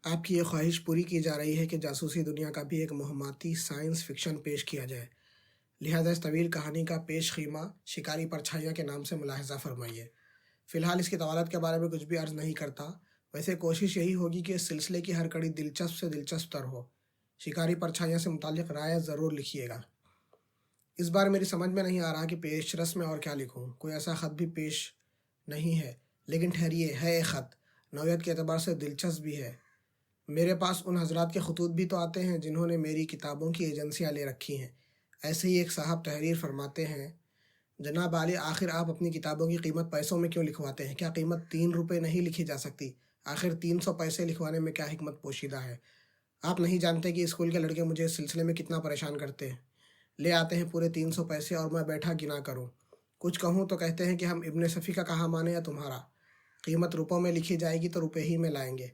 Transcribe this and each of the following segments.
آپ کی یہ خواہش پوری کی جا رہی ہے کہ جاسوسی دنیا کا بھی ایک مہماتی سائنس فکشن پیش کیا جائے، لہذا اس طویل کہانی کا پیش خیمہ شکاری پرچھائیاں کے نام سے ملاحظہ فرمائیے۔ فی الحال اس کی طوالت کے بارے میں کچھ بھی عرض نہیں کرتا، ویسے کوشش یہی ہوگی کہ اس سلسلے کی ہر کڑی دلچسپ سے دلچسپ تر ہو۔ شکاری پرچھائیاں سے متعلق رائے ضرور لکھیے گا۔ اس بار میری سمجھ میں نہیں آ رہا کہ پیش رس میں اور کیا لکھوں، کوئی ایسا خط بھی پیش نہیں ہے، لیکن ٹھہریے، ہے ایک خط، نوعیت کے اعتبار سے دلچسپ بھی ہے۔ میرے پاس ان حضرات کے خطوط بھی تو آتے ہیں جنہوں نے میری کتابوں کی ایجنسیاں لے رکھی ہیں۔ ایسے ہی ایک صاحب تحریر فرماتے ہیں، جناب عالی، آخر آپ اپنی کتابوں کی قیمت پیسوں میں کیوں لکھواتے ہیں؟ کیا قیمت 3 روپے نہیں لکھی جا سکتی؟ آخر 300 پیسے لکھوانے میں کیا حکمت پوشیدہ ہے؟ آپ نہیں جانتے کہ اسکول کے لڑکے مجھے اس سلسلے میں کتنا پریشان کرتے ہیں۔ لے آتے ہیں پورے 300 پیسے اور میں بیٹھا گنا کروں۔ کچھ کہوں تو کہتے ہیں کہ ہم ابن صفی کا کہا مانے یا تمہارا، قیمت روپوں میں لکھی جائے گی تو روپے ہی میں لائیں گے،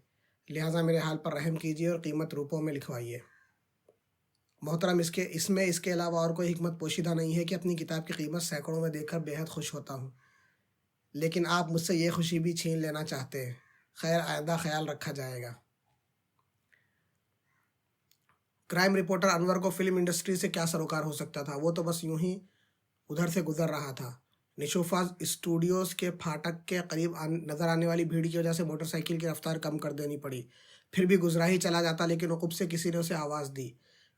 لہٰذا میرے حال پر رحم کیجیے اور قیمت روپوں میں لکھوائیے۔ محترم، اس کے علاوہ اور کوئی حکمت پوشیدہ نہیں ہے کہ اپنی کتاب کی قیمت سینکڑوں میں دیکھ کر بے حد خوش ہوتا ہوں، لیکن آپ مجھ سے یہ خوشی بھی چھین لینا چاہتے ہیں۔ خیر، آئندہ خیال رکھا جائے گا۔ کرائم رپورٹر انور کو فلم انڈسٹری سے کیا سروکار ہو سکتا تھا؟ وہ تو بس یوں ہی ادھر سے گزر رہا تھا۔ نشوفا اسٹوڈیوز کے پھاٹک کے قریب نظر آنے والی بھیڑ کی وجہ سے موٹر سائیکل کی رفتار کم کر دینی پڑی، پھر بھی گزرا ہی چلا جاتا، لیکن عقب سے کسی نے اسے آواز دی۔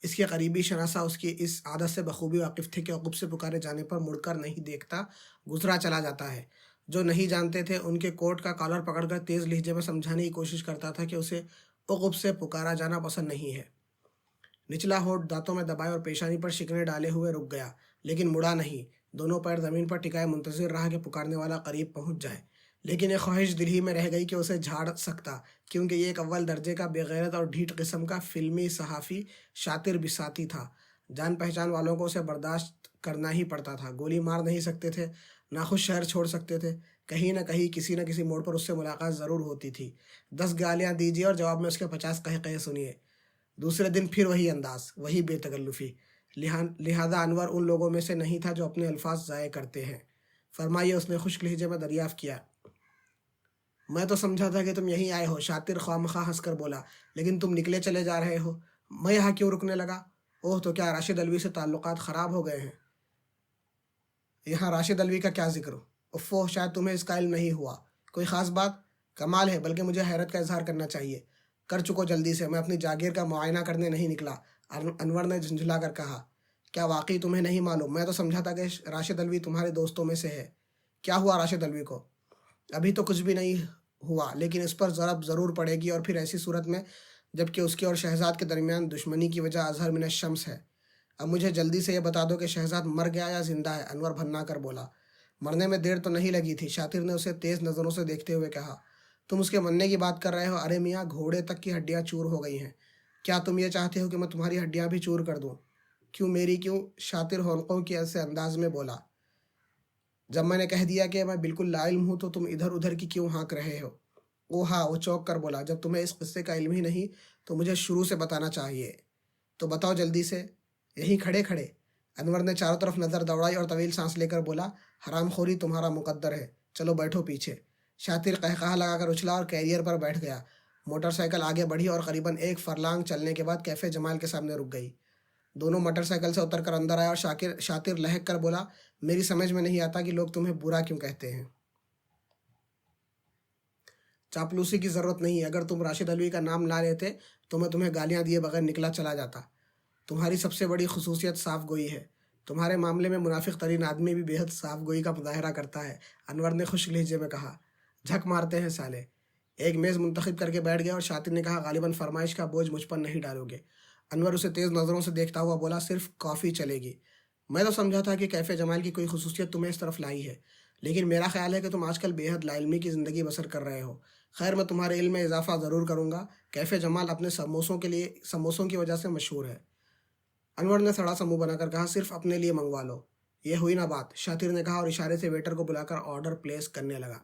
اس کے قریبی شناسہ اس کی اس عادت سے بخوبی واقف تھے کہ عقب سے پکارے جانے پر مڑ کر نہیں دیکھتا، گزرا چلا جاتا ہے۔ جو نہیں جانتے تھے ان کے کوٹ کا کالر پکڑ کر تیز لہجے میں سمجھانے کی کوشش کرتا تھا کہ اسے عقب سے پکارا جانا پسند نہیں ہے۔ نچلا ہونٹ دانتوں میں دبائے اور پیشانی پر شکنیں ڈالے ہوئے رک گیا، لیکن مڑا نہیں۔ دونوں پیر زمین پر ٹکائے منتظر رہا کہ پکارنے والا قریب پہنچ جائے، لیکن ایک خواہش دل ہی میں رہ گئی کہ اسے جھاڑ سکتا، کیونکہ یہ ایک اول درجے کا بے غیرت اور ڈھیٹ قسم کا فلمی صحافی شاطر بساتی تھا۔ جان پہچان والوں کو اسے برداشت کرنا ہی پڑتا تھا، گولی مار نہیں سکتے تھے، ناخوش شہر چھوڑ سکتے تھے، کہیں نہ کہیں کسی نہ کسی موڑ پر اس سے ملاقات ضرور ہوتی تھی۔ 10 گالیاں دیجیے اور جواب میں اس کے 50 قہقہے سنیے۔ دوسرے دن پھر وہی انداز، وہی بے تکلفی۔ لہذا انور ان لوگوں میں سے نہیں تھا جو اپنے الفاظ ضائع کرتے ہیں۔ فرمائیے، اس نے خشک لہجے میں دریافت کیا۔ میں تو سمجھا تھا کہ تم یہیں آئے ہو، شاطر خواہ ہنس کر بولا، لیکن تم نکلے چلے جا رہے ہو۔ میں یہاں کیوں رکنے لگا؟ اوہ، تو کیا راشد الوی سے تعلقات خراب ہو گئے ہیں؟ یہاں راشد الوی کا کیا ذکر؟ افو، شاید تمہیں اس کا علم نہیں ہوا۔ کوئی خاص بات؟ کمال ہے، بلکہ مجھے حیرت کا اظہار کرنا چاہیے۔ کر چکو جلدی سے، میں اپنی جاگیر کا معائنہ کرنے نہیں نکلا، انور نے جھنجھلا کر کہا۔ کیا واقعی تمہیں نہیں معلوم؟ میں تو سمجھا تھا کہ راشد الوی تمہارے دوستوں میں سے ہے۔ کیا ہوا راشد الوی کو؟ ابھی تو کچھ بھی نہیں ہوا، لیکن اس پر ضرب ضرور پڑے گی، اور پھر ایسی صورت میں جبکہ اس کے اور شہزاد کے درمیان دشمنی کی وجہ اظہر من الشمس ہے۔ اب مجھے جلدی سے یہ بتا دو کہ شہزاد مر گیا یا زندہ ہے؟ انور بھنا کر بولا۔ مرنے میں دیر تو نہیں لگی تھی، شاطر نے اسے تیز نظروں سے دیکھتے ہوئے کہا۔ تم اس کے مرنے کی بات کر رہے ہو؟ ارے میاں، گھوڑے تک کی ہڈیاں چور ہو گئی ہیں۔ کیا تم یہ چاہتے ہو کہ میں تمہاری ہڈیاں بھی چور کر دوں؟ کیوں میری کیوں؟ شاطر حلقوں کے ایسے انداز میں بولا۔ جب میں نے کہہ دیا کہ میں بالکل لا علم ہوں تو تم ادھر ادھر کی کیوں ہانک رہے ہو؟ او ہاں، وہ چونک کر بولا، جب تمہیں اس قصے کا علم ہی نہیں تو مجھے شروع سے بتانا چاہیے۔ تو بتاؤ جلدی سے، یہیں کھڑے کھڑے۔ انور نے چاروں طرف نظر دوڑائی اور طویل سانس لے کر بولا، حرام خوری تمہارا مقدر ہے، چلو بیٹھو پیچھے۔ شاطر قہقہا لگا کر اچھلا اور کیریئر پر بیٹھ گیا۔ موٹر سائیکل آگے بڑھی اور قریباً 1 فرلانگ چلنے کے بعد کیفے جمال کے سامنے رک گئی۔ دونوں موٹر سائیکل سے اتر کر اندر آیا اور شاطر لہک کر بولا، میری سمجھ میں نہیں آتا کہ لوگ تمہیں برا کیوں کہتے ہیں۔ چاپلوسی کی ضرورت نہیں، اگر تم راشد الوی کا نام نہ لیتے تو میں تمہیں گالیاں دیے بغیر نکلا چلا جاتا۔ تمہاری سب سے بڑی خصوصیت صاف گوئی ہے، تمہارے معاملے میں منافق ترین آدمی بھی بے حد صاف گوئی کا مظاہرہ کرتا ہے، انور نے خشک لہجے میں کہا۔ جھک مارتے ہیں سالے۔ ایک میز منتخب کر کے بیٹھ گیا اور شاطر نے کہا، غالباً فرمائش کا بوجھ مجھ پر نہیں ڈالو گے؟ انور اسے تیز نظروں سے دیکھتا ہوا بولا، صرف کافی چلے گی؟ میں تو سمجھا تھا کہ کیفے جمال کی کوئی خصوصیت تمہیں اس طرف لائی ہے، لیکن میرا خیال ہے کہ تم آج کل بے حد لا علمی کی زندگی بسر کر رہے ہو۔ خیر، میں تمہارے علم میں اضافہ ضرور کروں گا، کیفے جمال اپنے سموسوں کی وجہ سے مشہور ہے۔ انور نے سڑا سا منہ بنا کر کہا، صرف اپنے لیے منگوا لو۔ یہ ہوئی نا بات، شاطر نے کہا اور اشارے سے ویٹر کو بلا کر آرڈر پلیس کرنے لگا۔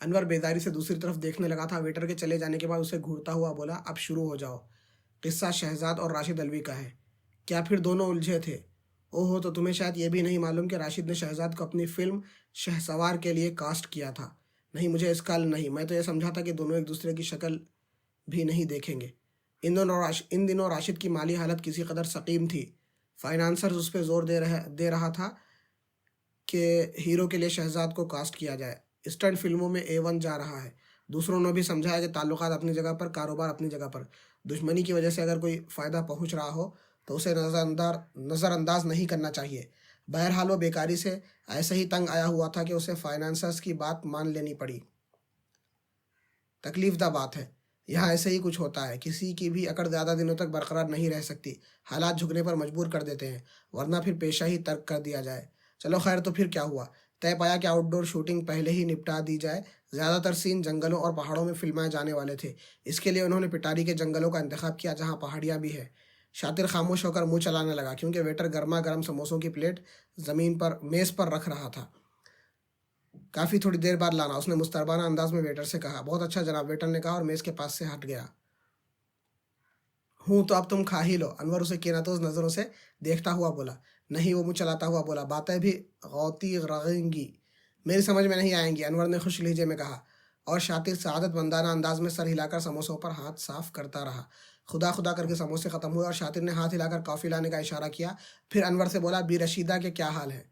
انور بیداری سے دوسری طرف دیکھنے لگا تھا۔ ویٹر کے چلے جانے کے بعد اسے گھورتا ہوا بولا، اب شروع ہو جاؤ۔ قصہ شہزاد اور راشد الوی کا ہے۔ کیا پھر دونوں الجھے تھے؟ اوہو، تو تمہیں شاید یہ بھی نہیں معلوم کہ راشد نے شہزاد کو اپنی فلم شہسوار کے لیے کاسٹ کیا تھا؟ نہیں، مجھے اس کا علم نہیں، میں تو یہ سمجھا تھا کہ دونوں ایک دوسرے کی شکل بھی نہیں دیکھیں گے۔ ان دنوں راشد کی مالی حالت کسی قدر سقیم تھی۔ فائنانسرز اس پہ زور دے رہا تھا کہ ہیرو کے لیے شہزاد کو کاسٹ کیا جائے۔ اسٹنٹ فلموں میں A1 جا رہا ہے۔ دوسروں نے بھی سمجھایا کہ تعلقات اپنی جگہ پر، کاروبار اپنی جگہ پر، دشمنی کی وجہ سے اگر کوئی فائدہ پہنچ رہا ہو تو اسے نظر انداز نہیں کرنا چاہیے۔ بہرحال وہ بیکاری سے ایسے ہی تنگ آیا ہوا تھا کہ اسے فائنانسرز کی بات مان لینی پڑی۔ تکلیف دہ بات ہے، یہاں ایسے ہی کچھ ہوتا ہے۔ کسی کی بھی اکڑ زیادہ دنوں تک برقرار نہیں رہ سکتی، حالات جھکنے پر مجبور کر دیتے ہیں، ورنہ پھر پیشہ ہی ترک کر دیا جائے۔ چلو خیر، تو پھر کیا ہوا؟ طے پایا کہ آؤٹ ڈور شوٹنگ پہلے ہی نپٹا دی جائے۔ زیادہ تر سین جنگلوں اور پہاڑوں میں فلمائے جانے والے تھے۔ اس کے لیے انہوں نے پٹاری کے جنگلوں کا انتخاب کیا جہاں پہاڑیاں بھی ہیں۔ شاطر خاموش ہو کر منہ چلانے لگا کیونکہ ویٹر گرما گرم سموسوں کی پلیٹ میز پر رکھ رہا تھا۔ کافی تھوڑی دیر بعد لانا، اس نے مستربانہ انداز میں ویٹر سے کہا۔ بہت اچھا جناب، ویٹر نے کہا اور میز کے پاس سے ہٹ گیا۔ ہوں تو اب تم کھا ہی لو، انور اسے کیناتوز نظروں سے دیکھتا ہوا بولا۔ نہیں، وہ منہ چلاتا ہوا بولا، باتیں بھی غوطی رہیں گی، میری سمجھ میں نہیں آئیں گی، انور نے خوش لہجے میں کہا، اور شاطر سعادت مندانہ انداز میں سر ہلا کر سموسوں پر ہاتھ صاف کرتا رہا۔ خدا خدا کر کے سموسے ختم ہوئے اور شاطر نے ہاتھ ہلا کر کافی لانے کا اشارہ کیا، پھر انور سے بولا، بی رشیدہ کے کیا حال ہے؟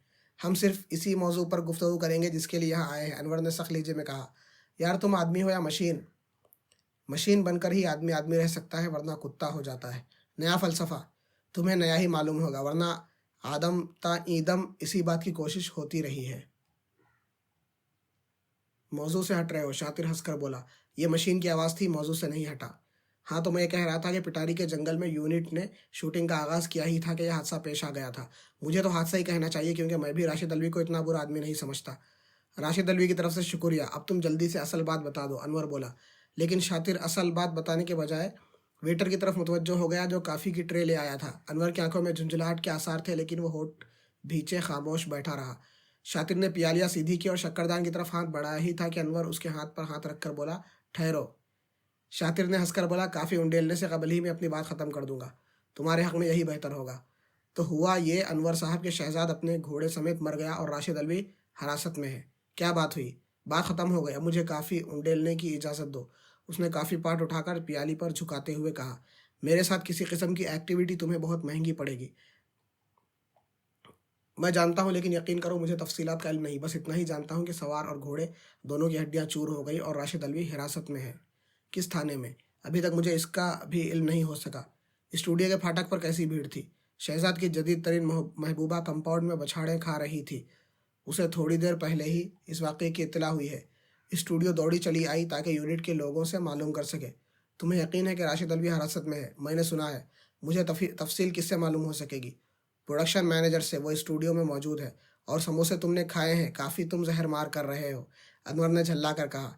ہم صرف اسی موضوع پر گفتگو کریں گے جس کے لیے یہاں آئے ہیں، انور نے سخت لہجے میں کہا۔ یار تم آدمی ہو یا مشین؟ مشین بن کر ہی آدمی رہ سکتا ہے، ورنہ کتا ہو جاتا ہے۔ نیا فلسفہ تمہیں نیا ہی معلوم ہوگا، ورنہ آدم تا ایدم اسی بات کی کوشش ہوتی رہی ہے۔ موضوع سے ہٹ رہے ہو، شاطر ہنس کر بولا۔ یہ مشین کی آواز تھی، موضوع سے نہیں ہٹا۔ ہاں تو میں یہ کہہ رہا تھا کہ پٹاری کے جنگل میں یونٹ نے شوٹنگ کا آغاز کیا ہی تھا کہ یہ حادثہ پیش آ گیا تھا۔ مجھے تو حادثہ ہی کہنا چاہیے کیونکہ میں بھی راشد الوی کو اتنا برا آدمی نہیں سمجھتا۔ راشد الوی کی طرف سے شکریہ، اب تم جلدی سے اصل بات بتا دو، انور بولا۔ لیکن شاطر اصل بات بتانے کے بجائے ویٹر کی طرف متوجہ ہو گیا جو کافی کی ٹرے لے آیا تھا۔ انور کی آنکھوں میں جھنجھلاہٹ کے آثار تھے لیکن وہ ہونٹ بھینچے خاموش بیٹھا رہا۔ شاطر نے پیالیہ سیدھی کی اور شکردان کی طرف ہاتھ بڑھایا ہی تھا کہ انور اس کے ہاتھ پر ہاتھ رکھ کر بولا، ٹھہرو۔ شاطر نے ہنس کر بولا، کافی انڈیلنے سے قبل ہی میں اپنی بات ختم کر دوں گا، تمہارے حق میں یہی بہتر ہوگا۔ تو ہوا یہ، انور صاحب کے شہزاد اپنے گھوڑے سمیت مر گیا اور راشد الوی حراست میں ہے۔ کیا بات ہوئی؟ بات ختم ہو گئی، اب مجھے کافی انڈیلنے کی اجازت دو، اس نے کافی پاٹ اٹھا کر پیالی پر جھکاتے ہوئے کہا۔ میرے ساتھ کسی قسم کی ایکٹیویٹی تمہیں بہت مہنگی پڑے گی، میں جانتا ہوں، لیکن یقین کرو مجھے تفصیلات کا علم نہیں، بس اتنا ہی جانتا ہوں کہ سوار اور گھوڑے دونوں کی ہڈیاں چور ہو گئی اور راشد الوی حراست میں ہے۔ کس تھانے میں؟ ابھی تک مجھے اس کا بھی علم نہیں ہو سکا۔ اسٹوڈیو کے پھاٹک پر کیسی بھیڑ تھی؟ شہزاد کی جدید ترین محبوبہ کمپاؤنڈ میں بچھاڑیں کھا رہی تھی، اسے تھوڑی دیر پہلے ہی اس واقعے کی اطلاع ہوئی ہے۔ اسٹوڈیو دوڑی چلی آئی تاکہ یونٹ کے لوگوں سے معلوم کر سکے۔ تمہیں یقین ہے کہ راشد الوی حراست میں ہے؟ میں نے سنا ہے، مجھے تفصیل کس سے معلوم ہو سکے گی؟ پروڈکشن مینیجر سے، وہ اسٹوڈیو میں موجود ہے۔ اور سموسے تم نے کھائے ہیں، کافی تم زہر مار کر رہے ہو، انور نے جھلا کر کہا۔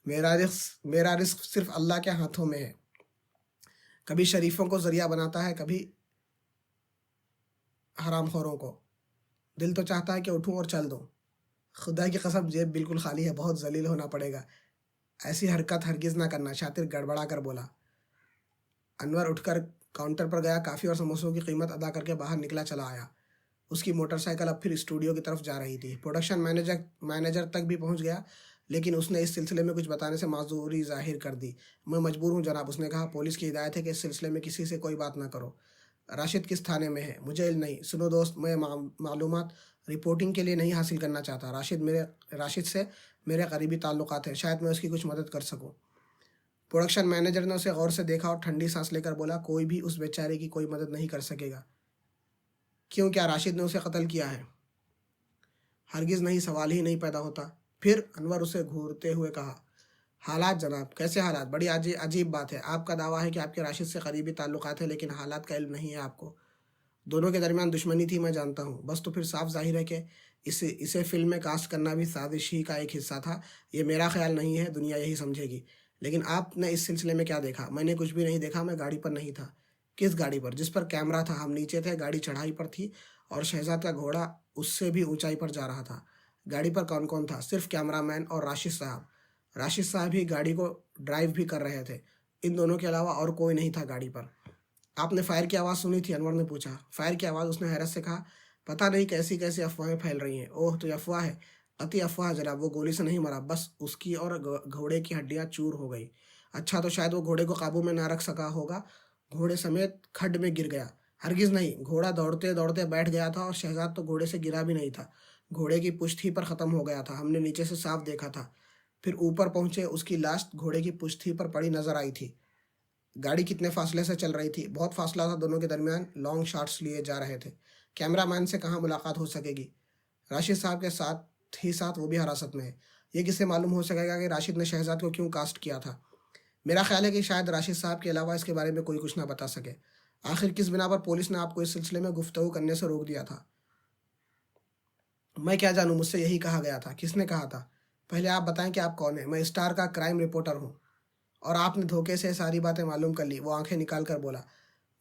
میرا رزق صرف اللہ کے ہاتھوں میں ہے، کبھی شریفوں کو ذریعہ بناتا ہے، کبھی حرام خوروں کو۔ دل تو چاہتا ہے کہ اٹھوں اور چل دوں، خدا کی قسم جیب بالکل خالی ہے، بہت ذلیل ہونا پڑے گا، ایسی حرکت ہرگز نہ کرنا، شاطر گڑبڑا کر بولا۔ انور اٹھ کر کاؤنٹر پر گیا، کافی اور سموسوں کی قیمت ادا کر کے باہر نکلا چلا آیا۔ اس کی موٹر سائیکل اب پھر اسٹوڈیو کی طرف جا رہی تھی۔ پروڈکشن مینیجر تک بھی پہنچ گیا لیکن اس نے اس سلسلے میں کچھ بتانے سے معذوری ظاہر کر دی۔ میں مجبور ہوں جناب، اس نے کہا، پولیس کی ہدایت ہے کہ اس سلسلے میں کسی سے کوئی بات نہ کرو۔ راشد کس تھانے میں ہے؟ مجھے علم نہیں۔ سنو دوست، میں معلومات رپورٹنگ کے لیے نہیں حاصل کرنا چاہتا۔ راشد سے میرے قریبی تعلقات ہیں، شاید میں اس کی کچھ مدد کر سکوں۔ پروڈکشن مینیجر نے اسے غور سے دیکھا اور ٹھنڈی سانس لے کر بولا، کوئی بھی اس بیچارے کی کوئی مدد نہیں کر سکے گا۔ کیوں، کیا راشد نے اسے قتل کیا ہے؟ ہرگز نہیں، سوال ہی نہیں پیدا ہوتا۔ پھر انور اسے گھورتے ہوئے کہا، حالات جناب؟ کیسے حالات؟ بڑی عجیب بات ہے، آپ کا دعویٰ ہے کہ آپ کے راشد سے قریبی تعلقات ہیں لیکن حالات کا علم نہیں ہے آپ کو۔ دونوں کے درمیان دشمنی تھی، میں جانتا ہوں، بس تو پھر صاف ظاہر ہے کہ اسے فلم میں کاسٹ کرنا بھی سازش ہی کا ایک حصہ تھا۔ یہ میرا خیال نہیں ہے، دنیا یہی سمجھے گی۔ لیکن آپ نے اس سلسلے میں کیا دیکھا؟ میں نے کچھ بھی نہیں دیکھا، میں گاڑی پر نہیں تھا۔ کس گاڑی پر؟ جس پر کیمرہ تھا، ہم نیچے تھے، گاڑی چڑھائی پر تھی اور شہزاد کا گھوڑا اس سے بھی اونچائی پر جا رہا تھا۔ گاڑی پر کون کون تھا؟ صرف کیمرہ مین اور راشد صاحب۔ راشد صاحب ہی گاڑی کو ڈرائیو بھی کر رہے تھے، ان دونوں کے علاوہ اور کوئی نہیں تھا گاڑی پر۔ آپ نے فائر کی آواز سنی تھی؟ انور نے پوچھا۔ فائر کی آواز؟ اس نے حیرت سے کہا، پتہ نہیں کیسی کیسی افواہیں پھیل رہی ہیں۔ اوہ، تو یہ افواہ ہے؟ قطعی افواہ جناب، وہ گولی سے نہیں مرا، بس اس کی اور گھوڑے کی ہڈیاں چور ہو گئی۔ अच्छा तो शायद वो घोड़े को काबू में ना रख सका होगा, घोड़े समेत खड्ड में गिर गया। हरगिज नहीं, घोड़ा दौड़ते दौड़ते बैठ गया था और शहजाद तो घोड़े से गिरा भी नहीं था। घोड़े की पुश्त ही पर खत्म हो गया था, हमने नीचे से साफ देखा था। फिर ऊपर पहुंचे, उसकी लाश घोड़े की पुश्त ही पर पड़ी नजर आई थी। गाड़ी कितने फासले से चल रही थी? बहुत फासला था दोनों के दरमियान। लॉन्ग शॉट्स लिए जा रहे थे। कैमरामैन से कहाँ मुलाकात हो सकेगी? राशिद साहब के साथ ही साथ वो भी हिरासत में है। ये किससे मालूम हो सकेगा कि राशिद ने शहजाद को क्यों कास्ट किया था? मेरा ख्याल है कि शायद राशिद साहब के अलावा इसके बारे में कोई कुछ ना बता सके। आखिर किस बिना पर पुलिस ने आपको इस सिलसिले में गुफ्तगू करने से रोक दिया था? मैं क्या जानूं, मुझसे यही कहा गया था। किसने कहा था? पहले आप बताएं कि आप कौन हैं। मैं स्टार का क्राइम रिपोर्टर हूँ। और आपने धोखे से सारी बातें मालूम कर ली। वो आंखें निकाल कर बोला,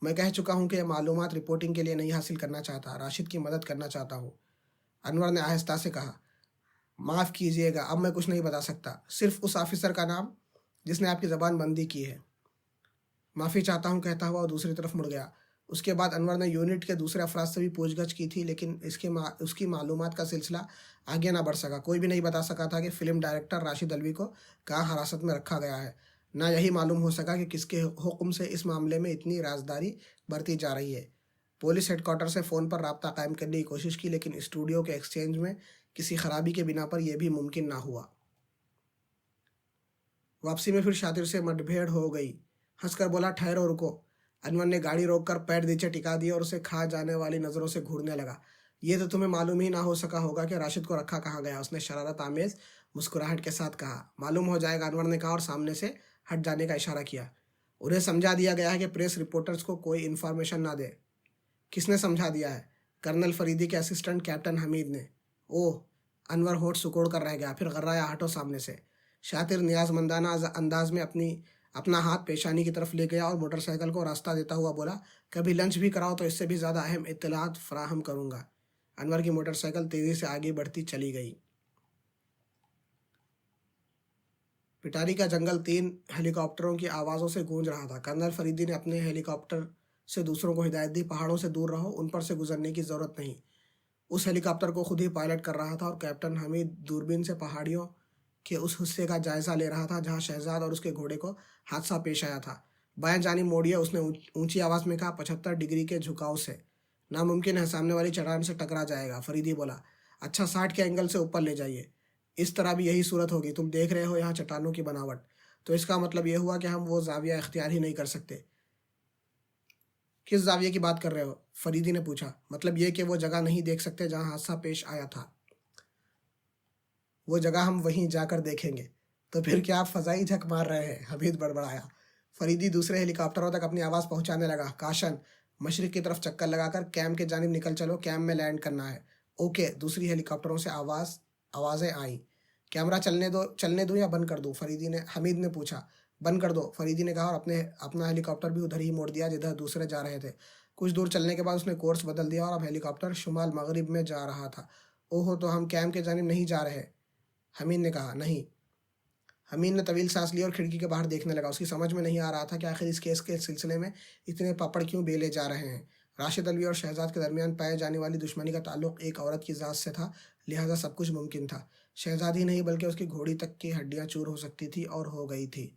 मैं कह चुका हूँ कि यह मालूमात रिपोर्टिंग के लिए नहीं हासिल करना चाहता, राशिद की मदद करना चाहता हूँ। अनवर ने आहिस्ता से कहा, माफ़ कीजिएगा, अब मैं कुछ नहीं बता सकता। सिर्फ उस ऑफिसर का नाम जिसने आपकी ज़बान बंदी की है। माफ़ी चाहता हूँ कहता हुआ वो दूसरी तरफ मुड़ गया। उसके बाद अनवर ने यूनिट के दूसरे अफराद से भी पूछगछ की थी, लेकिन उसकी मालूमात का सिलसिला आगे ना बढ़ सका। कोई भी नहीं बता सका था कि फ़िल्म डायरेक्टर राशिद अल्वी को कहाँ हिरासत में रखा गया है। ना यही मालूम हो सका कि किसके हुक्म से इस मामले में इतनी राजदारी बरती जा रही है। पुलिस हेडक्वार्टर से फ़ोन पर राब्ता कायम करने की कोशिश की, लेकिन स्टूडियो के एक्सचेंज में किसी खराबी के बिना पर यह भी मुमकिन ना हुआ। वापसी में फिर शातिर से मुठभेड़ हो गई। हंसकर बोला, ठहरो, रुको। अनवर ने गाड़ी रोककर पैर नीचे टिका दिया और उसे खा जाने वाली नज़रों से घूरने लगा। ये तो तुम्हें मालूम ही ना हो सका होगा कि राशिद को रखा कहाँ गया, उसने शरारत आमेज मुस्कुराहट के साथ कहा। मालूम हो जाएगा, अनवर ने कहा और सामने से हट जाने का इशारा किया। उन्हें समझा दिया गया है कि प्रेस रिपोर्टर्स को कोई इन्फॉर्मेशन ना दे। किसने समझा दिया है? कर्नल फरीदी के असिस्टेंट कैप्टन हमीद ने। ओह! अनवर होठ सिकोड़ कर रह गया, फिर गर्राया, हटो सामने से। शातिर नियाज़मंदाना अंदाज में अपना हाथ पेशानी की तरफ ले गया और मोटरसाइकिल को रास्ता देता हुआ बोला, कभी लंच भी कराओ तो इससे भी ज़्यादा अहम इत्तलात फराहम करूँगा। अनवर की मोटरसाइकिल तेज़ी से आगे बढ़ती चली गई। पिटारी का जंगल 3 हेलीकॉप्टरों की आवाज़ों से गूंज रहा था। कर्नल फरीदी ने अपने हेलीकॉप्टर से दूसरों को हिदायत दी, पहाड़ों से दूर रहो, उन पर से गुजरने की ज़रूरत नहीं। उस हेलीकॉप्टर को खुद ही पायलट कर रहा था और कैप्टन हमीद दूरबीन से पहाड़ियों के उस हिस्से का जायजा ले रहा था जहां शहजाद और उसके घोड़े को हादसा पेश आया था। बाएं जानिब मोड़िए, उसने ऊंची आवाज़ में कहा, 75 डिग्री के झुकाव से। नामुमकिन है, सामने वाली चट्टान से टकरा जाएगा। फरीदी बोला, अच्छा 60 के एंगल से ऊपर ले जाइए। इस तरह भी यही सूरत होगी। तुम देख रहे हो यहाँ चट्टानों की बनावट, तो इसका मतलब यह हुआ कि हम वो जाविया इख्तियार ही नहीं कर सकते। किस जाविये की बात कर रहे हो? फरीदी ने पूछा। मतलब ये कि वो जगह नहीं देख सकते जहाँ हादसा पेश आया था। वो जगह हम वहीं जाकर देखेंगे। तो फिर क्या आप फजाई झक मार रहे हैं? हमीद बड़बड़ाया। फरीदी दूसरे हेलीकॉप्टरों तक अपनी आवाज़ पहुंचाने लगा। काशन, मशरिक की तरफ चक्कर लगाकर कैम्प के जानिब निकल चलो, कैम्प में लैंड करना है। ओके। दूसरी हेलीकॉप्टरों से आवाज़ें आईं। कैमरा चलने दूँ या बंद कर दूँ? हमीद ने पूछा। बंद कर दो, फरीदी ने कहा और अपना हेलीकॉप्टर भी उधर ही मोड़ दिया जिधर दूसरे जा रहे थे। कुछ दूर चलने के बाद उसने कोर्स बदल दिया और अब हेलीकॉप्टर शुमाल मगरिब में जा रहा था। ओहो, तो हम कैम्प के जानिब नहीं जा रहे? हमीद ने कहा। नहीं। हमीद ने तवील सांस ली और खिड़की के बाहर देखने लगा। उसकी समझ में नहीं आ रहा था कि आखिर इस केस के सिलसिले में इतने पापड़ क्यों बेले जा रहे हैं। राशिद अल्वी और शहजाद के दरमियान पाए जाने वाली दुश्मनी का ताल्लुक एक औरत की ज़ात से था, लिहाजा सब कुछ मुमकिन था। शहजाद ही नहीं बल्कि उसकी घोड़ी तक की हड्डियाँ चूर हो सकती थी और हो गई थी।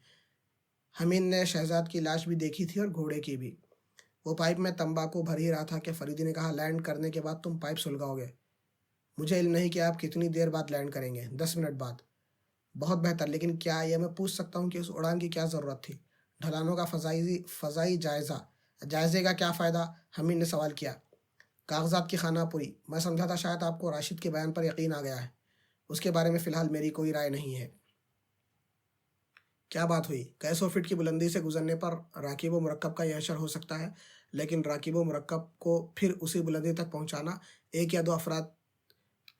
हमीद ने शहजाद की लाश भी देखी थी और घोड़े की भी। वो पाइप में तंबाकू भर ही रहा था कि फरीदी ने कहा, लैंड करने के बाद तुम पाइप सुलगाओगे। मुझे इल्म नहीं कि आप कितनी देर बाद लैंड करेंगे। 10 मिनट बाद। बहुत बेहतर, लेकिन क्या यह मैं पूछ सकता हूँ कि उस उड़ान की क्या ज़रूरत थी? ढलानों का फ़ज़ाई जायज़े का क्या फ़ायदा? हमीद ने सवाल किया। कागजात की खानापुरी। मैं समझा था शायद आपको राशिद के बयान पर यकीन आ गया है। उसके बारे में फ़िलहाल मेरी कोई राय नहीं है। क्या बात हुई? कई 100 फीट की बुलंदी से गुजरने पर राकिब व मुरक्कब का यह असर हो सकता है, लेकिन राकिब व मुरक्कब को फिर उसी बुलंदी तक पहुँचाना एक या 2 अफराद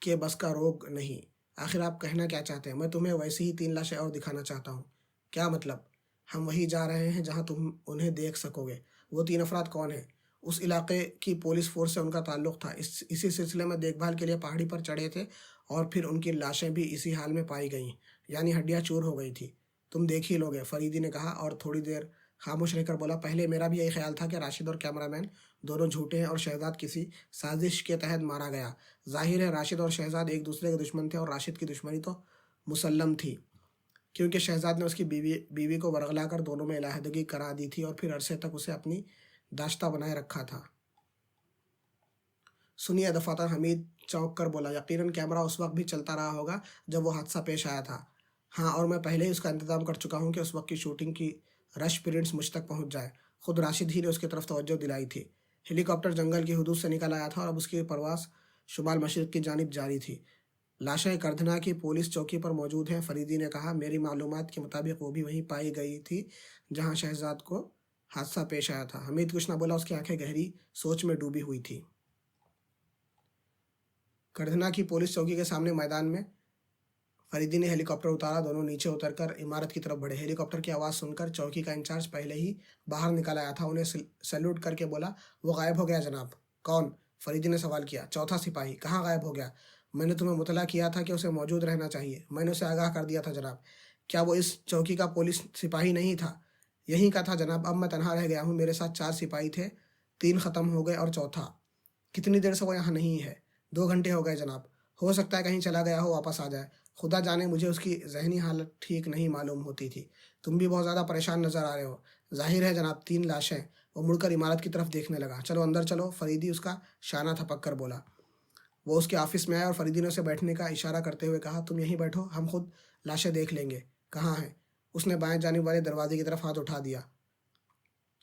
के बस का रोग नहीं। आखिर आप कहना क्या चाहते हैं? मैं तुम्हें वैसी ही 3 लाशें और दिखाना चाहता हूँ। क्या मतलब? हम वहीं जा रहे हैं जहाँ तुम उन्हें देख सकोगे। वो 3 अफराद कौन हैं? उस इलाके की पुलिस फोर्स से उनका ताल्लुक था। इसी सिलसिले में देखभाल के लिए पहाड़ी पर चढ़े थे और फिर उनकी लाशें भी इसी हाल में पाई गईं, यानी हड्डियाँ चूर हो गई थी। तुम देख ही लोगे, फरीदी ने कहा और थोड़ी देर खामोश रहकर बोला, पहले मेरा भी यही ख्याल था कि राशिद और कैमरामैन दोनों झूठे हैं और शहजाद किसी साजिश के तहत मारा गया। जाहिर है राशिद और शहजाद एक दूसरे के दुश्मन थे और राशिद की दुश्मनी तो मुसल्लम थी। क्योंकि शहजाद ने उसकी बीवी को वरगला कर दोनों में इलाहदगी करा दी थी और फिर अरसे तक उसे अपनी दाश्ता बनाए रखा था। सुनिए दफातर, हमीद चौंक कर बोला, यकीनन कैमरा उस वक्त भी चलता रहा होगा जब वो हादसा पेश आया था। हाँ, और मैं पहले ही उसका इंतजाम कर चुका हूँ कि उस वक्त की शूटिंग की रश प्रिंट्स मुझ तक पहुँच जाए। खुद राशिद ही ने उसकी तरफ तवज्जो दिलाई थी। हेलीकॉप्टर जंगल की हदूद से निकल आया था और अब उसकी परवास शुमाल मशरिक की जानिब जारी थी। लाशें करधना की पुलिस चौकी पर मौजूद हैं, फरीदी ने कहा। मेरी मालूमात के मुताबिक वो भी वहीं पाई गई थी जहाँ शहजाद को हादसा पेश आया था। हमीद कुछ न बोला, उसकी आंखें गहरी सोच में डूबी हुई थी। करधना की पुलिस चौकी के सामने मैदान में फरीदी ने हेलीकॉप्टर उतारा। दोनों नीचे उतरकर इमारत की तरफ बढ़े। हेलीकॉप्टर की आवाज़ सुनकर चौकी का इंचार्ज पहले ही बाहर निकल आया था। उन्हें सैल्यूट करके बोला, वो गायब हो गया जनाब। कौन? फरीदी ने सवाल किया। चौथा सिपाही। कहाँ गायब हो गया? मैंने तुम्हें मुतला किया था कि उसे मौजूद रहना चाहिए। मैंने उसे आगाह कर दिया था जनाब। क्या वो इस चौकी का पुलिस सिपाही नहीं था? यहीं का था जनाब। अब मैं तनहा रह गया हूँ। मेरे साथ 4 सिपाही थे, 3 ख़त्म हो गए और चौथा। कितनी देर से वो यहाँ नहीं है? 2 घंटे हो गए जनाब। हो सकता है कहीं चला गया हो, वापस आ जाए। खुदा जाने, मुझे उसकी जहनी हालत ठीक नहीं मालूम होती थी। तुम भी बहुत ज़्यादा परेशान नज़र आ रहे हो। जाहिर है जनाब, 3 लाशें। वो मुड़कर इमारत की तरफ देखने लगा। चलो अंदर चलो, फरीदी उसका शाना थपक कर बोला। वो उसके ऑफिस में आया और फरीदी ने उसे बैठने का इशारा करते हुए कहा, तुम यहीं बैठो, हम खुद लाशें देख लेंगे। कहाँ हैं? उसने बाएं जानिब वाले दरवाजे की तरफ हाथ उठा दिया।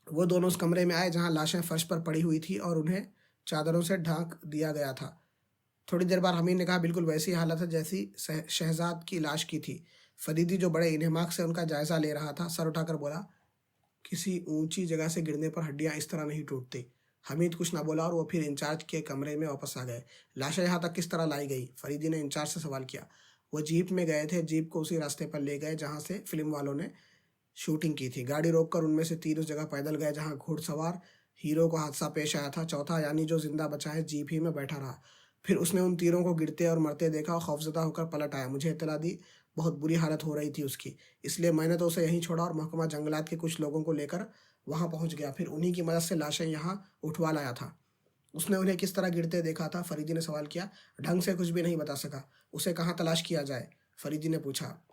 वो दोनों उस कमरे में आए जहाँ लाशें फर्श पर पड़ी हुई थी और उन्हें चादरों से ढांक दिया गया था। थोड़ी देर बाद हमीद ने कहा, बिल्कुल वैसी हालत है जैसी शहजाद की लाश की थी। फरीदी जो बड़े इन्हमाक से उनका जायजा ले रहा था, सर उठाकर बोला, किसी ऊंची जगह से गिरने पर हड्डियां इस तरह नहीं टूटती। हमीद कुछ ना बोला और वो फिर इंचार्ज के कमरे में वापस आ गए। लाशें यहाँ तक किस तरह लाई गई? फरीदी ने इंचार्ज से सवाल किया। वो जीप में गए थे। जीप को उसी रास्ते पर ले गए जहाँ से फिल्म वालों ने शूटिंग की थी। गाड़ी रोककर उनमें से 3 उस जगह पैदल गए जहाँ घुड़सवार हीरो को हादसा पेश आया था। चौथा, यानी जो जिंदा बचा है, जीप ही में बैठा रहा। फिर उसने उन तीरों को गिरते और मरते देखा और खौफजदा होकर पलट आया। मुझे इत्तला दी, बहुत बुरी हालत हो रही थी उसकी, इसलिए मैंने तो उसे यहीं छोड़ा और महकमा जंगलात के कुछ लोगों को लेकर वहाँ पहुँच गया। फिर उन्हीं की मदद से लाशें यहाँ उठवा लाया था। उसने उन्हें किस तरह गिरते देखा था? फरीदी ने सवाल किया। ढंग से कुछ भी नहीं बता सका। उसे कहाँ तलाश किया जाए? फरीदी ने पूछा।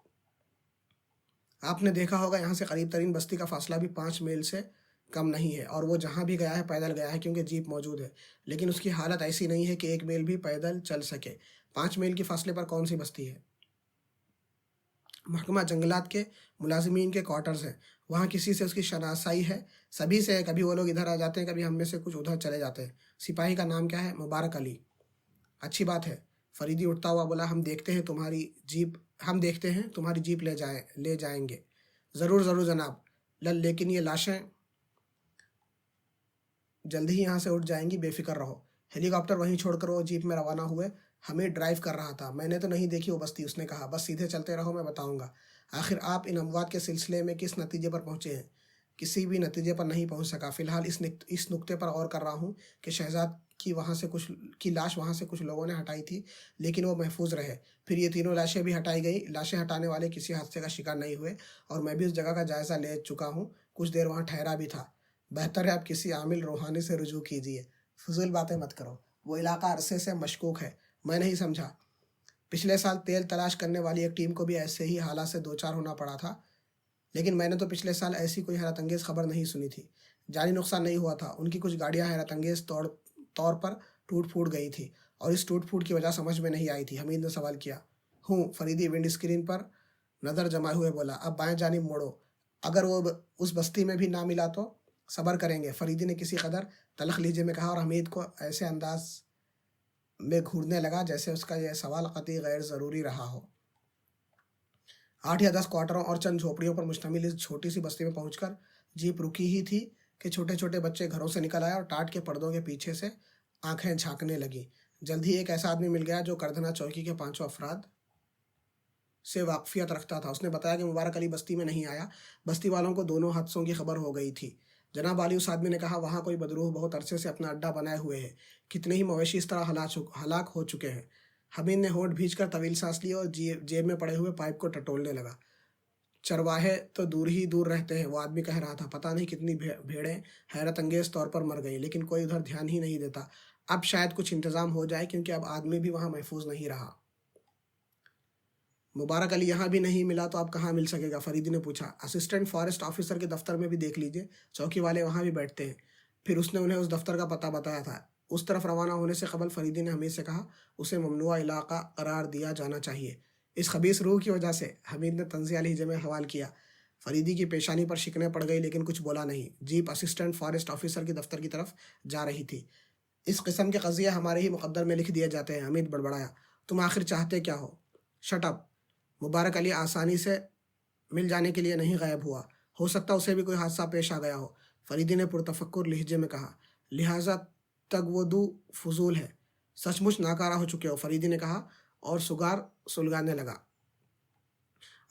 आपने देखा होगा, यहाँ से करीब तरीन बस्ती का फासला भी 5 मील से कम नहीं है और वो जहाँ भी गया है पैदल गया है क्योंकि जीप मौजूद है। लेकिन उसकी हालत ऐसी नहीं है कि 1 मील भी पैदल चल सके। 5 मील के फासले पर कौन सी बस्ती है? महकमा जंगलात के मुलाजिमीन के क्वार्टर्स हैं। वहाँ किसी से उसकी शनासाई है? सभी से है। कभी वो लोग इधर आ जाते हैं, कभी हम में से कुछ उधर चले जाते हैं। सिपाही का नाम क्या है? मुबारक अली। अच्छी बात है। फरीदी उठता हुआ बोला, हम देखते हैं तुम्हारी जीप ले जाएंगे। ज़रूर ज़रूर जनाब। लेकिन ये लाशें जल्दी ही यहाँ से उठ जाएंगी, बेफिक्र रहो। हेलीकॉप्टर वहीं छोड़कर वो जीप में रवाना हुए। हमें ड्राइव कर रहा था। मैंने तो नहीं देखी वो बस्ती, उसने कहा। बस सीधे चलते रहो, मैं बताऊंगा। आखिर आप इन अमवात के सिलसिले में किस नतीजे पर पहुंचे हैं? किसी भी नतीजे पर नहीं पहुंच सका। फिलहाल इस नुक्ते पर गौर कर रहा हूँ कि शहजाद की लाश वहाँ से कुछ लोगों ने हटाई थी, लेकिन वो महफूज रहे। फिर ये तीनों लाशें भी हटाई गई। लाशें हटाने वाले किसी हादसे का शिकार नहीं हुए और मैं भी उस जगह का जायज़ा ले चुका हूँ। कुछ देर वहाँ ठहरा भी था। बेहतर है आप किसी आमिल रूहानी से रुजू कीजिए। फजूल बातें मत करो। वो इलाका अरसे से मशकूक है। मैं नहीं समझा। पिछले साल तेल तलाश करने वाली एक टीम को भी ऐसे ही हालात से दो चार होना पड़ा था, लेकिन मैंने तो पिछले साल ऐसी कोई हैरत अंगेज़ खबर नहीं सुनी थी। जानी नुकसान नहीं हुआ था। उनकी कुछ गाड़ियां हैरत अंगेज़ तौर पर टूट फूट गई थी और इस टूट फूट की वजह समझ में नहीं आई थी। हमीद ने सवाल किया। फरीदी विंड स्क्रीन पर नज़र जमाए हुए बोला। अब बाएं जानिब मोड़ो। अगर वो उस बस्ती में भी ना मिला तो सब्र करेंगे। फरीदी ने किसी कदर तलख लहजे में कहा और हमीद को ऐसे अंदाज में घूरने लगा जैसे उसका यह सवाल कतई गैर ज़रूरी रहा हो। 8 या 10 क्वार्टरों और चंद झोपड़ियों पर मुश्तमिल इस छोटी सी बस्ती में पहुंचकर जीप रुकी ही थी कि छोटे छोटे बच्चे घरों से निकल आए और टाट के पर्दों के पीछे से आंखें झांकने लगी। जल्द ही एक ऐसा आदमी मिल गया जो करधना चौकी के 5 अफराद से वाकफियत रखता था। उसने बताया कि मुबारक अली बस्ती में नहीं आया। बस्ती वालों को दोनों हादसों की खबर हो गई थी। जनाब अली, उस आदमी ने कहा, वहाँ कोई बदरूह बहुत अरसे से अपना अड्डा बनाए हुए है। कितने ही मवेशी इस तरह हलाक हो चुके हैं। हमीद ने होंठ भींचकर तवील सांस ली और जेब में पड़े हुए पाइप को टटोलने लगा। चरवाहे तो दूर ही दूर रहते हैं, वो आदमी कह रहा था। पता नहीं कितनी भेड़ें हैरत अंगेज तौर पर मर गई, लेकिन कोई उधर ध्यान ही नहीं देता। अब शायद कुछ इंतजाम हो जाए क्योंकि अब आदमी भी वहाँ महफूज नहीं रहा। मुबारक अली यहाँ भी नहीं मिला तो अब कहाँ मिल सकेगा, फरीदी ने पूछा। असिस्टेंट फॉरेस्ट ऑफिसर के दफ्तर में भी देख लीजिए, चौकी वाले वहाँ भी बैठते हैं। फिर उसने उन्हें उस दफ्तर का पता बताया था। उस तरफ रवाना होने से कबल फरीदी ने हमीद से कहा, उसे ममनुआ इलाका करार दिया जाना चाहिए। इस खबीस रूह की वजह से, हमीद ने तंज़िया लहजे में सवाल किया। फरीदी की पेशानी पर शिकने पड़ गई लेकिन कुछ बोला नहीं। जीप असिस्टेंट फॉरेस्ट ऑफिसर के दफ्तर की तरफ जा रही थी। इस किस्म के कज़िये हमारे ही मुकद्दर में लिख दिए जाते हैं, हमीद बड़बड़ाया। तुम आखिर चाहते क्या हो? Shut up. मुबारक अली आसानी से मिल जाने के लिए नहीं गायब हुआ, हो सकता उसे भी कोई हादसा पेश आ गया हो, फरीदी ने पुरतफक्कुर लहजे में कहा। लिहाजा तगवदू फजूल है, सचमुच नाकारा हो चुके हो, फरीदी ने कहा और सुगार सुलगाने लगा।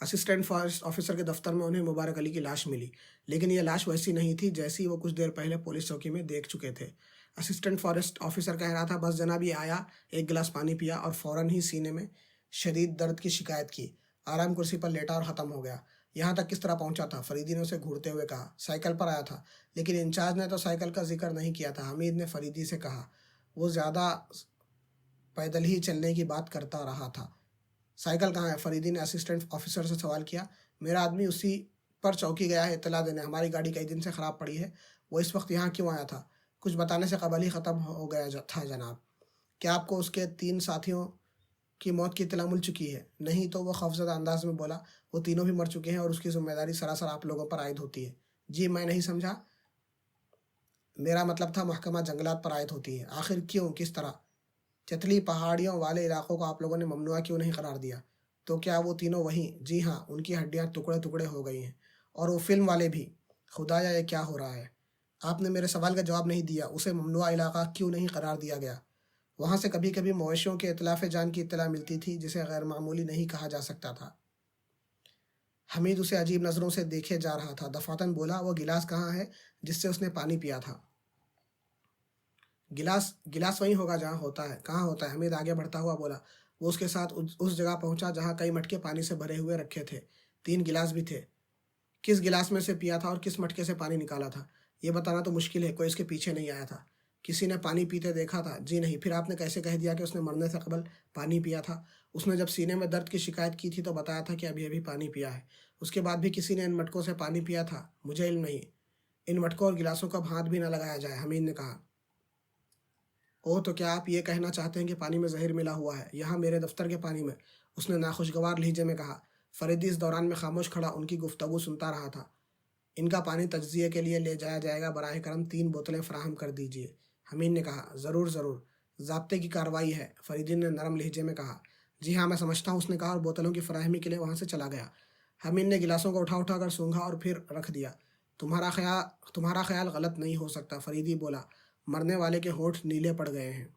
असिस्टेंट फॉरेस्ट ऑफिसर के दफ्तर में उन्हें मुबारक अली की लाश मिली, लेकिन यह लाश वैसी नहीं थी जैसी वो कुछ देर पहले पुलिस चौकी में देख चुके थे। असिस्टेंट फॉरेस्ट ऑफिसर कह रहा था, बस जनाब ये आया, एक गिलास पानी पिया और फ़ौरन ही सीने में शदीद दर्द की शिकायत की, आराम कुर्सी पर लेटा और ख़त्म हो गया। यहाँ तक किस तरह पहुँचा था? फरीदी ने उसे घूरते हुए कहा। साइकिल पर आया था, लेकिन इंचार्ज ने तो साइकिल का जिक्र नहीं किया था, हमीद ने फरीदी से कहा। वो ज़्यादा पैदल ही चलने की बात करता रहा था। साइकिल कहाँ है? फरीदी ने असिस्टेंट ऑफिसर से सवाल किया। मेरा आदमी उसी पर चौकी गया है इत्तला देने, हमारी गाड़ी कई दिन से ख़राब पड़ी है। वो इस वक्त यहाँ क्यों आया था? कुछ बताने से कबल ही ख़त्म हो गया था जनाब। क्या आपको उसके 3 साथियों की मौत की इत्तला मिल चुकी है? नहीं तो, वो खौफज़दा अंदाज में बोला। वो तीनों भी मर चुके हैं और उसकी जिम्मेदारी सरासर आप लोगों पर आयद होती है। जी, मैं नहीं समझा। मेरा मतलब था महकमा जंगलात पर आयद होती है। आखिर क्यों, किस तरह? चतली पहाड़ियों वाले इलाकों को आप लोगों ने ममनुआ क्यों नहीं करार दिया? तो क्या वो तीनों वहीं? जी हाँ, उनकी हड्डियाँ टुकड़े टुकड़े हो गई हैं। और वो फिल्म वाले भी। खुदाया, ये क्या हो रहा है? आपने मेरे सवाल का जवाब नहीं दिया। उसे ममनुआ इलाका क्यों नहीं करार दिया गया? वहाँ से कभी कभी मवेशियों के इतलाफ़ जान की इत्तला मिलती थी, जिसे गैर मामूली नहीं कहा जा सकता था। हमीद उसे अजीब नज़रों से देखे जा रहा था। दफातन बोला, वो गिलास कहाँ है जिससे उसने पानी पिया था? गिलास गिलास वहीं होगा जहाँ होता है। कहाँ होता है? हमीद आगे बढ़ता हुआ बोला। वो उसके साथ उस जगह पहुंचा जहाँ कई मटके पानी से भरे हुए रखे थे। 3 गिलास भी थे। किस गिलास में से पिया था और किस मटके से पानी निकाला था, ये बताना तो मुश्किल है। कोई इसके पीछे नहीं आया था? किसी ने पानी पीते देखा था? जी नहीं। फिर आपने कैसे कह दिया कि उसने मरने से कबल पानी पिया था? उसने जब सीने में दर्द की शिकायत की थी तो बताया था कि अभी अभी पानी पिया है। उसके बाद भी किसी ने इन मटकों से पानी पिया था? मुझे इल्म नहीं। इन मटकों और गिलासों का हाथ भी न लगाया जाए, हमीद ने कहा। ओह, तो क्या आप ये कहना चाहते हैं कि पानी में जहर मिला हुआ है? यहाँ मेरे दफ्तर के पानी में, उसने नाखुशगवार लहजे में कहा। फरीदी इस दौरान में खामोश खड़ा उनकी गुफ्तगू सुनता रहा था। इनका पानी तज्जिए के लिए ले जाया जाएगा, बराह करम 3 बोतलें फराहम कर दीजिए, हमीद ने कहा। ज़रूर ज़रूर, ज़ाब्ते की कार्रवाई है, फरीदी ने नरम लहजे में कहा। जी हाँ, मैं समझता हूँ, उसने कहा और बोतलों की फराहमी के लिए वहाँ से चला गया। हमीद ने गिलासों को उठा कर सूंघा और फिर रख दिया। तुम्हारा ख्याल गलत नहीं हो सकता, फरीदी बोला। मरने वाले के होंठ नीले पड़ गए हैं।